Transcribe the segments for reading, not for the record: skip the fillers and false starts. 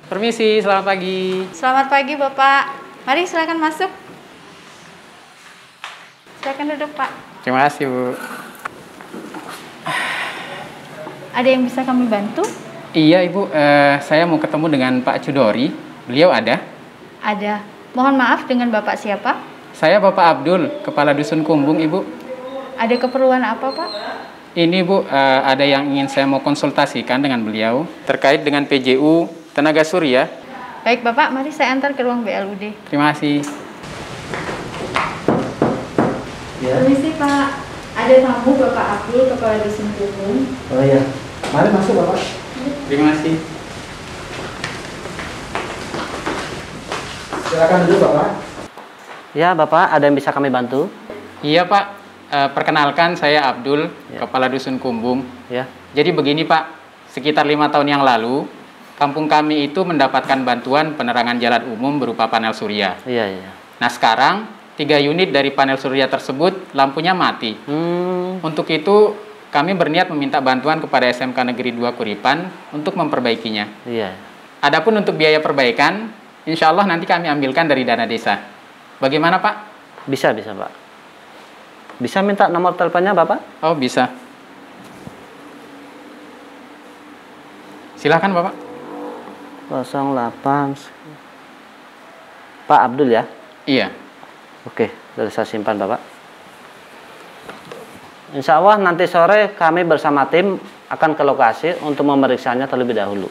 Permisi, selamat pagi. Selamat pagi, Bapak. Mari silakan masuk. Silakan duduk, Pak. Terima kasih, Bu. Ada yang bisa kami bantu? Iya, Ibu. Saya mau ketemu dengan Pak Cudori. Beliau ada? Ada. Mohon maaf, dengan Bapak siapa? Saya Bapak Abdul, Kepala Dusun Kumbung, Ibu. Ada keperluan apa, Pak? Ini, Bu, ada yang ingin saya mau konsultasikan dengan beliau terkait dengan PJU Tenaga Surya. Baik, Bapak. Mari saya antar ke ruang BLUD. Terima kasih. Ya. Permisi, Pak. Ada tamu Bapak Abdul, Kepala Dusun Kumbung. Oh iya. Mari masuk, Bapak. Terima kasih. Silakan duduk, Bapak. Ya, Bapak, ada yang bisa kami bantu? Iya, Pak. Perkenalkan, saya Abdul, Ya. Kepala Dusun Kumbung. Ya. Jadi begini, Pak. Sekitar 5 tahun yang lalu, kampung kami itu mendapatkan bantuan penerangan jalan umum berupa panel surya. Iya, iya. Nah, sekarang 3 unit dari panel surya tersebut lampunya mati. Untuk itu, kami berniat meminta bantuan kepada SMK Negeri 2 Kuripan untuk memperbaikinya. Iya. Adapun untuk biaya perbaikan, insya Allah nanti kami ambilkan dari dana desa. Bagaimana, Pak? Bisa, Pak. Bisa minta nomor teleponnya, Bapak? Oh, bisa. Silakan, Bapak. 08. Pak Abdul ya? Iya. Oke, sudah saya simpan, Bapak. Insya Allah nanti sore kami bersama tim akan ke lokasi untuk memeriksanya terlebih dahulu.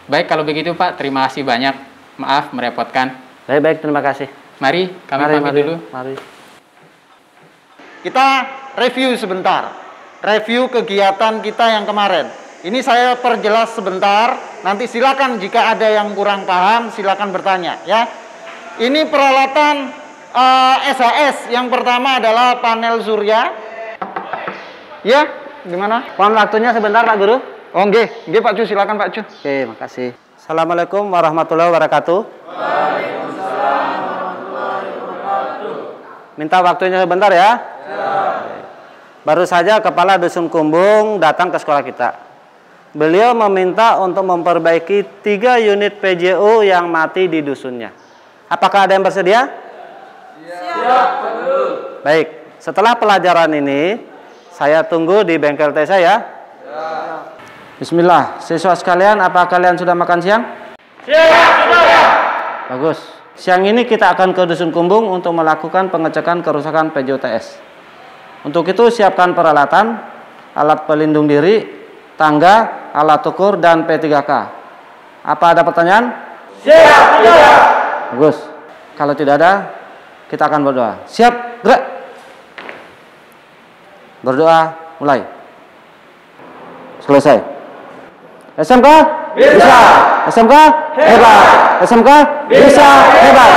Baik, kalau begitu, Pak. Terima kasih banyak. Maaf merepotkan. Baik, terima kasih. Mari, kami pamit dulu. Mari. Kita review sebentar, review kegiatan kita yang kemarin. Ini saya perjelas sebentar, nanti silakan jika ada yang kurang paham silakan bertanya ya. Ini peralatan SHS, yang pertama adalah panel surya. Ya, gimana? Mohon waktunya sebentar, Pak Guru. Oh nggih, Pak Cu, silakan Pak Cu. Oke, makasih. Assalamualaikum warahmatullahi wabarakatuh. Minta waktunya sebentar ya. Baru saja Kepala Dusun Kumbung datang ke sekolah kita. Beliau meminta untuk memperbaiki 3 unit PJU yang mati di dusunnya. Apakah ada yang bersedia? Siap, baik, setelah pelajaran ini, saya tunggu di bengkel T saya. Bismillah, siswa sekalian, apa kalian sudah makan siang? Siap, sudah. Bagus. Siang ini kita akan ke Dusun Kumbung untuk melakukan pengecekan kerusakan PJUTS. Untuk itu siapkan peralatan, alat pelindung diri, tangga, alat ukur, dan P3K. Apa ada pertanyaan? Siap, siap. Bagus. Kalau tidak ada, kita akan berdoa. Siap, gerak. Berdoa, mulai. Selesai. SMK? Bisa. SMK? Hebat. SMK? Bisa. Hebat.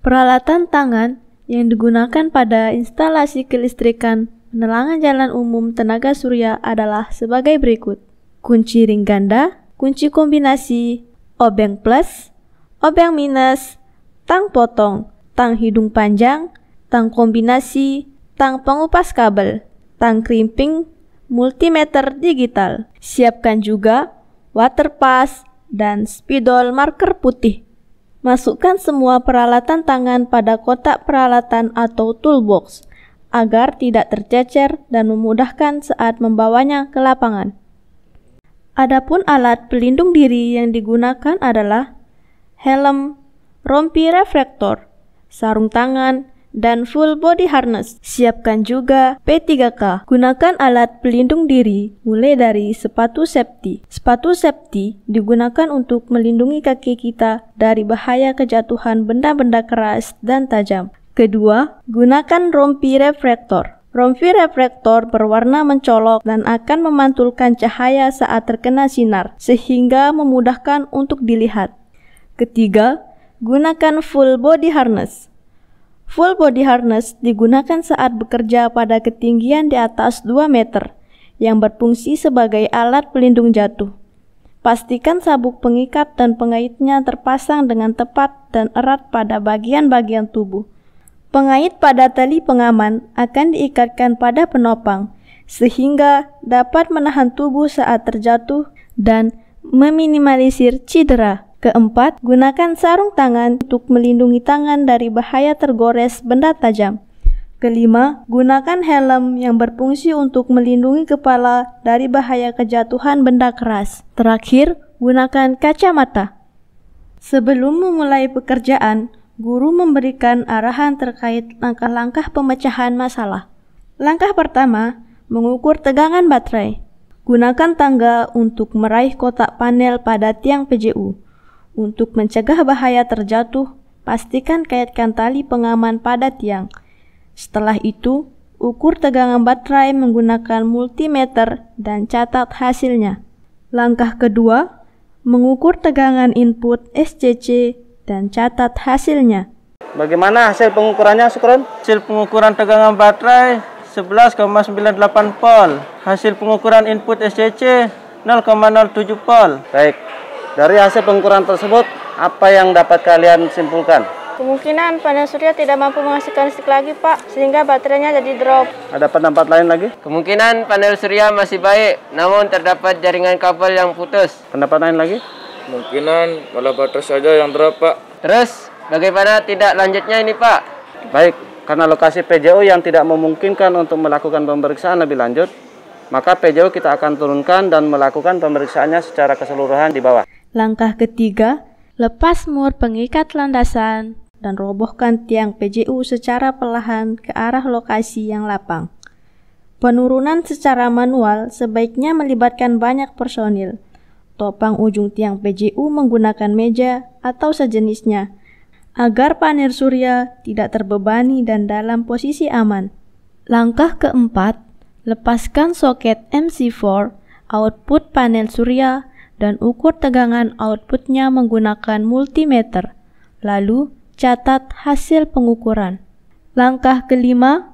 Peralatan tangan yang digunakan pada instalasi kelistrikan penerangan jalan umum tenaga surya adalah sebagai berikut. Kunci ring ganda, kunci kombinasi, obeng plus, obeng minus, tang potong, tang hidung panjang, tang kombinasi, tang pengupas kabel, tang crimping, multimeter digital. Siapkan juga water pass dan spidol marker putih. Masukkan semua peralatan tangan pada kotak peralatan atau toolbox agar tidak tercecer dan memudahkan saat membawanya ke lapangan. Adapun alat pelindung diri yang digunakan adalah helm, rompi reflektor, sarung tangan, dan full body harness. Siapkan juga P3K. Gunakan alat pelindung diri mulai dari sepatu safety. Sepatu safety digunakan untuk melindungi kaki kita dari bahaya kejatuhan benda-benda keras dan tajam. Kedua, gunakan rompi reflektor. Rompi reflektor berwarna mencolok dan akan memantulkan cahaya saat terkena sinar, sehingga memudahkan untuk dilihat. Ketiga, gunakan full body harness. Full body harness digunakan saat bekerja pada ketinggian di atas 2 meter, yang berfungsi sebagai alat pelindung jatuh. Pastikan sabuk pengikat dan pengaitnya terpasang dengan tepat dan erat pada bagian-bagian tubuh. Pengait pada tali pengaman akan diikatkan pada penopang, sehingga dapat menahan tubuh saat terjatuh dan meminimalisir cedera. Keempat, gunakan sarung tangan untuk melindungi tangan dari bahaya tergores benda tajam. Kelima, gunakan helm yang berfungsi untuk melindungi kepala dari bahaya kejatuhan benda keras. Terakhir, gunakan kacamata. Sebelum memulai pekerjaan, guru memberikan arahan terkait langkah-langkah pemecahan masalah. Langkah pertama, mengukur tegangan baterai. Gunakan tangga untuk meraih kotak panel pada tiang PJU. Untuk mencegah bahaya terjatuh, pastikan kaitkan tali pengaman pada tiang. Setelah itu, ukur tegangan baterai menggunakan multimeter dan catat hasilnya. Langkah kedua, mengukur tegangan input SCC dan catat hasilnya. Bagaimana hasil pengukurannya, Sukron? Hasil pengukuran tegangan baterai 11,98 volt. Hasil pengukuran input SCC 0,07 volt. Baik, dari hasil pengukuran tersebut, apa yang dapat kalian simpulkan? Kemungkinan panel surya tidak mampu menghasilkan listrik lagi, Pak, sehingga baterainya jadi drop. Ada pendapat lain lagi? Kemungkinan panel surya masih baik, namun terdapat jaringan kabel yang putus. Pendapat lain lagi? Kemungkinan malah baterai saja yang drop, Pak. Terus, bagaimana tidak lanjutnya ini, Pak? Baik, karena lokasi PJU yang tidak memungkinkan untuk melakukan pemeriksaan lebih lanjut, maka PJU kita akan turunkan dan melakukan pemeriksaannya secara keseluruhan di bawah. Langkah ketiga, lepas mur pengikat landasan dan robohkan tiang PJU secara perlahan ke arah lokasi yang lapang. Penurunan secara manual sebaiknya melibatkan banyak personil. Topang ujung tiang PJU menggunakan meja atau sejenisnya, agar panel surya tidak terbebani dan dalam posisi aman. Langkah keempat, lepaskan soket MC4, output panel surya, dan ukur tegangan outputnya menggunakan multimeter. Lalu, catat hasil pengukuran. Langkah kelima,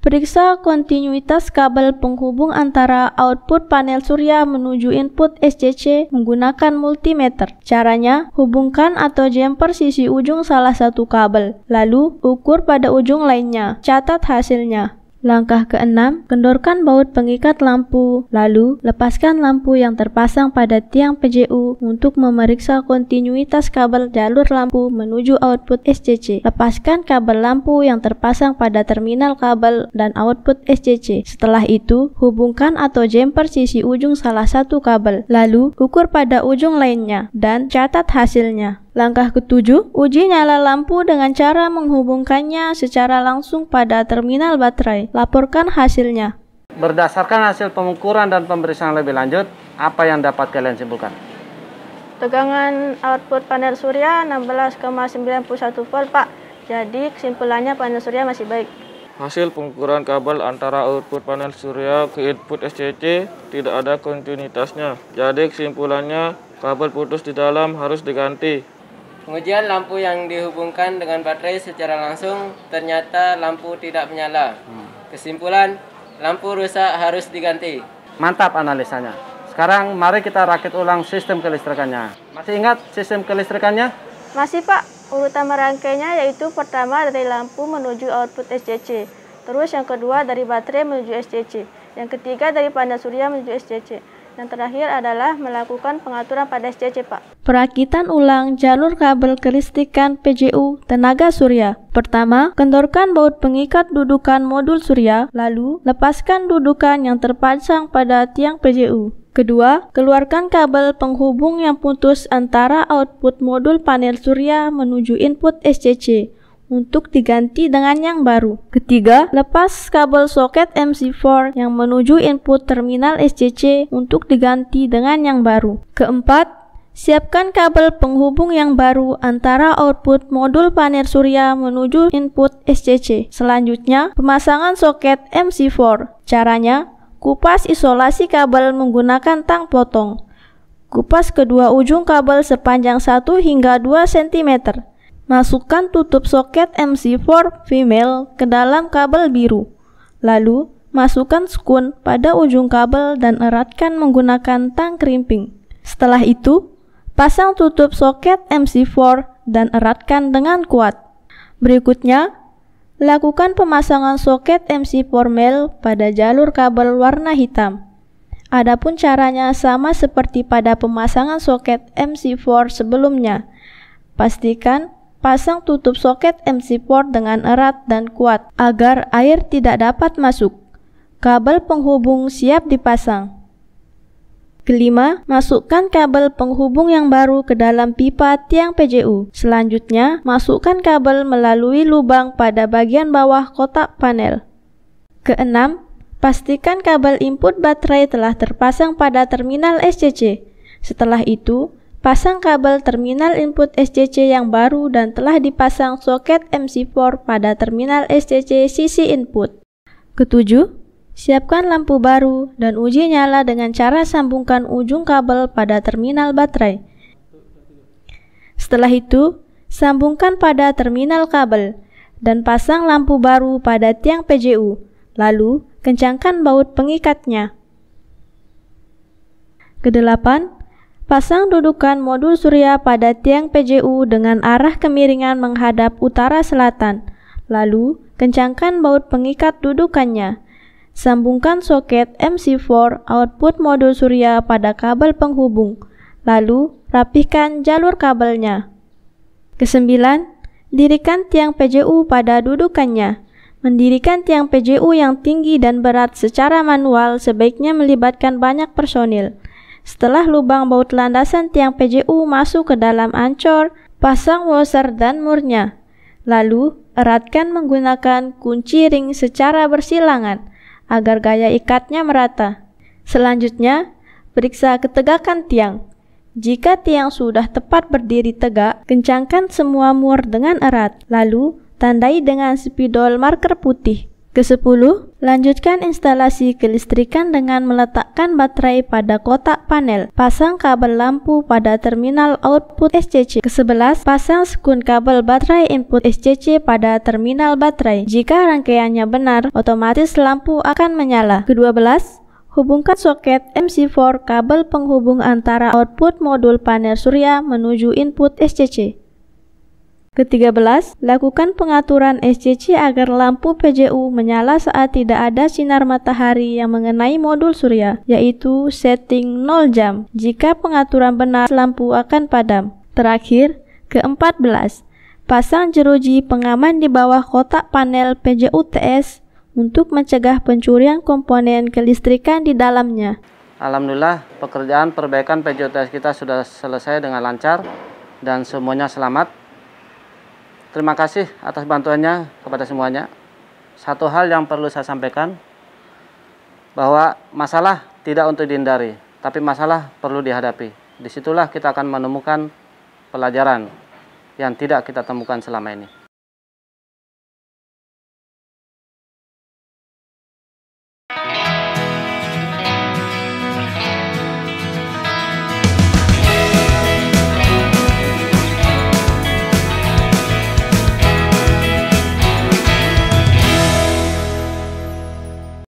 periksa kontinuitas kabel penghubung antara output panel surya menuju input SCC menggunakan multimeter. Caranya, hubungkan atau jumper sisi ujung salah satu kabel, lalu ukur pada ujung lainnya. Catat hasilnya. Langkah keenam, kendorkan baut pengikat lampu, lalu lepaskan lampu yang terpasang pada tiang PJU untuk memeriksa kontinuitas kabel jalur lampu menuju output SCC. Lepaskan kabel lampu yang terpasang pada terminal kabel dan output SCC. Setelah itu, hubungkan atau jumper sisi ujung salah satu kabel, lalu ukur pada ujung lainnya dan catat hasilnya. Langkah ketujuh, uji nyala lampu dengan cara menghubungkannya secara langsung pada terminal baterai. Laporkan hasilnya. Berdasarkan hasil pengukuran dan pemeriksaan lebih lanjut, apa yang dapat kalian simpulkan? Tegangan output panel surya 16,91 volt, Pak. Jadi kesimpulannya panel surya masih baik. Hasil pengukuran kabel antara output panel surya ke input SCC tidak ada kontinuitasnya. Jadi kesimpulannya kabel putus di dalam harus diganti. Pengujian lampu yang dihubungkan dengan baterai secara langsung, ternyata lampu tidak menyala. Kesimpulan, lampu rusak harus diganti. Mantap analisanya. Sekarang mari kita rakit ulang sistem kelistrikannya. Masih ingat sistem kelistrikannya? Masih, Pak. Urutan merangkainya yaitu pertama dari lampu menuju output SCC. Terus yang kedua dari baterai menuju SCC. Yang ketiga dari panel surya menuju SCC. Yang terakhir adalah melakukan pengaturan pada SCC, Pak. Perakitan ulang jalur kabel kelistrikan PJU tenaga surya. Pertama, kendorkan baut pengikat dudukan modul surya, lalu lepaskan dudukan yang terpasang pada tiang PJU. Kedua, keluarkan kabel penghubung yang putus antara output modul panel surya menuju input SCC untuk diganti dengan yang baru. Ketiga, lepas kabel soket MC4 yang menuju input terminal SCC untuk diganti dengan yang baru. Keempat, siapkan kabel penghubung yang baru antara output modul panel surya menuju input SCC. Selanjutnya, pemasangan soket MC4. Caranya, kupas isolasi kabel menggunakan tang potong. Kupas kedua ujung kabel sepanjang 1 hingga 2 cm. Masukkan tutup soket MC4 female ke dalam kabel biru. Lalu, masukkan skun pada ujung kabel dan eratkan menggunakan tang krimping. Setelah itu, pasang tutup soket MC4 dan eratkan dengan kuat. Berikutnya, lakukan pemasangan soket MC4 male pada jalur kabel warna hitam. Adapun caranya sama seperti pada pemasangan soket MC4 sebelumnya. Pastikan pasang tutup soket MC4 dengan erat dan kuat agar air tidak dapat masuk. Kabel penghubung siap dipasang. Kelima, masukkan kabel penghubung yang baru ke dalam pipa tiang PJU. Selanjutnya, masukkan kabel melalui lubang pada bagian bawah kotak panel. Keenam, pastikan kabel input baterai telah terpasang pada terminal SCC. Setelah itu, pasang kabel terminal input SCC yang baru dan telah dipasang soket MC4 pada terminal SCC sisi input. Ketujuh, siapkan lampu baru dan uji nyala dengan cara sambungkan ujung kabel pada terminal baterai. Setelah itu, sambungkan pada terminal kabel dan pasang lampu baru pada tiang PJU. Lalu, kencangkan baut pengikatnya. Kedelapan, pasang dudukan modul surya pada tiang PJU dengan arah kemiringan menghadap utara selatan. Lalu, kencangkan baut pengikat dudukannya. Sambungkan soket MC4 output modul surya pada kabel penghubung. Lalu, rapihkan jalur kabelnya. Kesembilan, dirikan tiang PJU pada dudukannya. Mendirikan tiang PJU yang tinggi dan berat secara manual sebaiknya melibatkan banyak personil. Setelah lubang baut landasan tiang PJU masuk ke dalam ancor, pasang washer dan murnya. Lalu, eratkan menggunakan kunci ring secara bersilangan agar gaya ikatnya merata. Selanjutnya, periksa ketegakan tiang. Jika tiang sudah tepat berdiri tegak, kencangkan semua mur dengan erat. Lalu, tandai dengan spidol marker putih. Kesepuluh, lanjutkan instalasi kelistrikan dengan meletakkan baterai pada kotak panel. Pasang kabel lampu pada terminal output SCC. Kesebelas, pasang sekun kabel baterai input SCC pada terminal baterai. Jika rangkaiannya benar, otomatis lampu akan menyala. Ke-12, hubungkan soket MC4 kabel penghubung antara output modul panel surya menuju input SCC. Ke-13, lakukan pengaturan SCC agar lampu PJU menyala saat tidak ada sinar matahari yang mengenai modul surya, yaitu setting 0 jam. Jika pengaturan benar, lampu akan padam. Terakhir, ke-14, pasang jeruji pengaman di bawah kotak panel PJU TS untuk mencegah pencurian komponen kelistrikan di dalamnya. Alhamdulillah, pekerjaan perbaikan PJU TS kita sudah selesai dengan lancar dan semuanya selamat. Terima kasih atas bantuannya kepada semuanya. Satu hal yang perlu saya sampaikan, bahwa masalah tidak untuk dihindari, tapi masalah perlu dihadapi. Disitulah kita akan menemukan pelajaran yang tidak kita temukan selama ini.